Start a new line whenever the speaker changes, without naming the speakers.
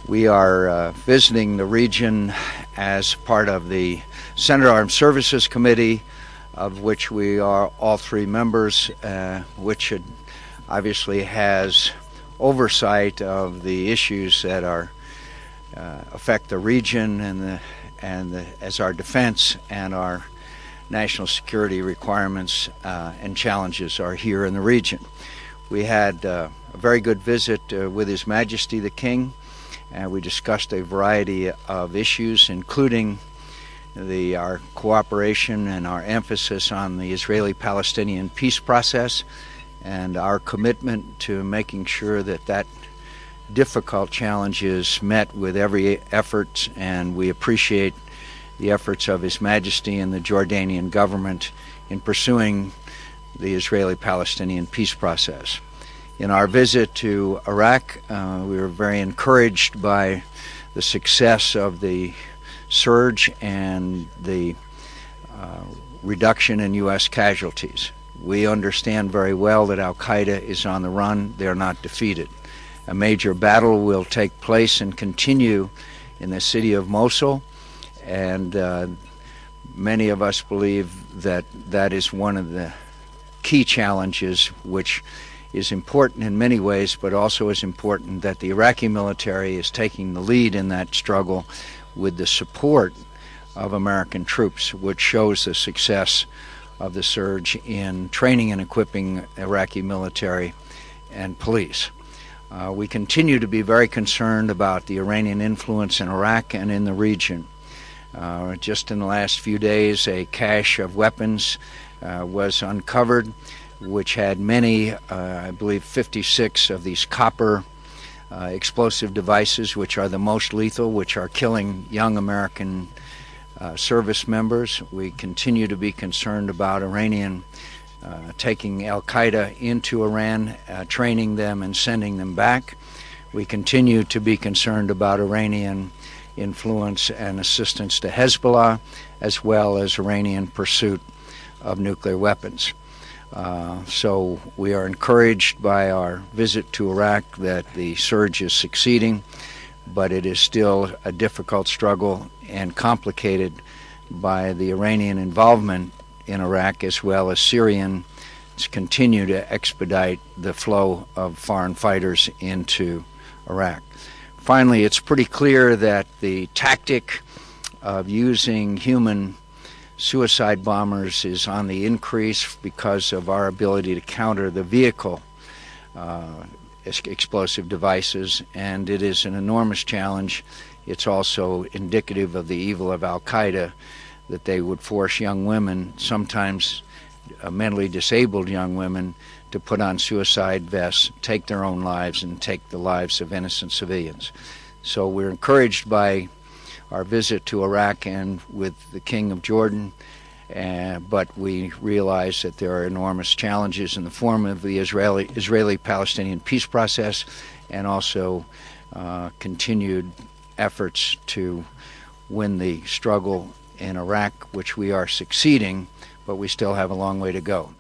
We are visiting the region as part of the Senate Armed Services Committee, of which we are all three members, which obviously has oversight of the issues that are affect the region and as our defense and our national security requirements and challenges are here in the region. We had a very good visit with His Majesty the King, and we discussed a variety of issues, including our cooperation and our emphasis on the Israeli-Palestinian peace process and our commitment to making sure that that difficult challenge is met with every effort, and we appreciate the efforts of His Majesty and the Jordanian government in pursuing the Israeli-Palestinian peace process. In our visit to Iraq, we were very encouraged by the success of the surge and the reduction in U.S. casualties. We understand very well that Al-Qaeda is on the run. They're not defeated. A major battle will take place and continue in the city of Mosul, and many of us believe that that is one of the key challenges, which is important in many ways, but also is important that the Iraqi military is taking the lead in that struggle with the support of American troops, which shows the success of the surge in training and equipping Iraqi military and police. We continue to be very concerned about the Iranian influence in Iraq and in the region. Just in the last few days, a cache of weapons was uncovered, which had many, I believe 56 of these copper explosive devices, which are the most lethal, which are killing young American service members. We continue to be concerned about Iranian taking Al-Qaeda into Iran, training them and sending them back. We continue to be concerned about Iranian influence and assistance to Hezbollah, as well as Iranian pursuit of nuclear weapons. So we are encouraged by our visit to Iraq that the surge is succeeding, but it is still a difficult struggle and complicated by the Iranian involvement in Iraq, as well as Syrians continue to expedite the flow of foreign fighters into Iraq. Finally, it's pretty clear that the tactic of using human suicide bombers is on the increase because of our ability to counter the vehicle explosive devices, and it is an enormous challenge. It's also indicative of the evil of Al-Qaeda that they would force young women, sometimes mentally disabled young women, to put on suicide vests, take their own lives, and take the lives of innocent civilians. So we're encouraged by our visit to Iraq and with the King of Jordan, but we realize that there are enormous challenges in the form of the Israeli-Palestinian peace process, and also continued efforts to win the struggle in Iraq, which we are succeeding, but we still have a long way to go.